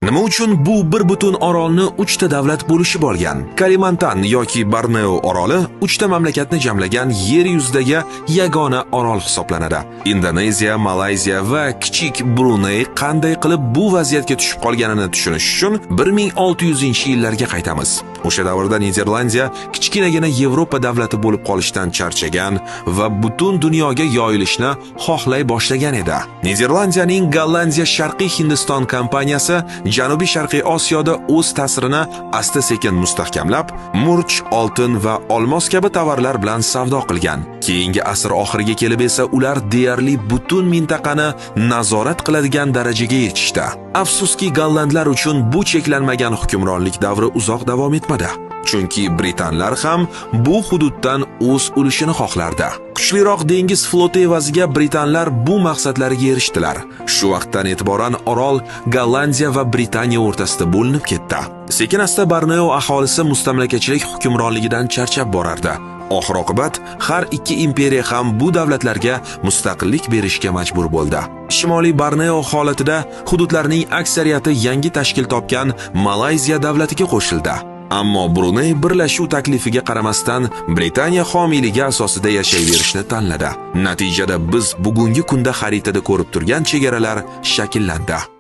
Nima uchun bu bir butun orolni 3 ta davlat bo'lishib olgan? Kalimantan yoki Borneo oroli 3 ta mamlakatni jamlagan yer yuzidagi yagona orol hisoblanadi. Indoneziya, Malayziya va kichik Bruney qanday qilib bu vaziyatga tushib qolganini tushunish uchun 1600-yillarga qaytamiz. O'sha davrda Niderlandiya kichkinagina Yevropa davlati bo'lib qolishdan charchagan va butun dunyoga yoyilishni xohlay boshlagan edi. Niderlandiyaning Gollandiya Sharqiy Hindiston kompaniyasi Janubiy Sharqiy Osiyoda o'z ta'sirini asta-sekin mustahkamlab, murch, oltin va olmos kabi tovarlar bilan savdo qilgan. Keyingi asr oxiriga kelib esa ular deyarli butun mintaqani nazorat qiladigan darajaga yetishdi. Afsuski, gollandlar uchun bu cheklanmagan hukmronlik davri uzoq davom etmadi. Chunki britanlar ham bu hududdan o'z ulushini xohlardi. Kuchliroq dengiz floti evaziga britanlar bu maqsadlariga erishdilar. Shu vaqtdan e'tiboran orol Gollandiya va Britaniya o'rtasida bo'linib ketdi. Sekin-asta Borneo aholisi mustamlakachilik hukmronligidan charchab borardi. Oxir-oqibat har ikki imperiya ham bu davlatlarga mustaqillik berishga majbur bo'ldi. Shimoliy Borneo holatida hududlarning aksariyati yangi tashkil topgan Malayziya davlatiga qo'shildi. Ammo Bruney birlashuv taklifiga qaramasdan Britaniya homiyligi asosida yashayverishni tanladi. Natijada biz bugungi kunda xaritada ko'rib turgan chegaralar shakllandi.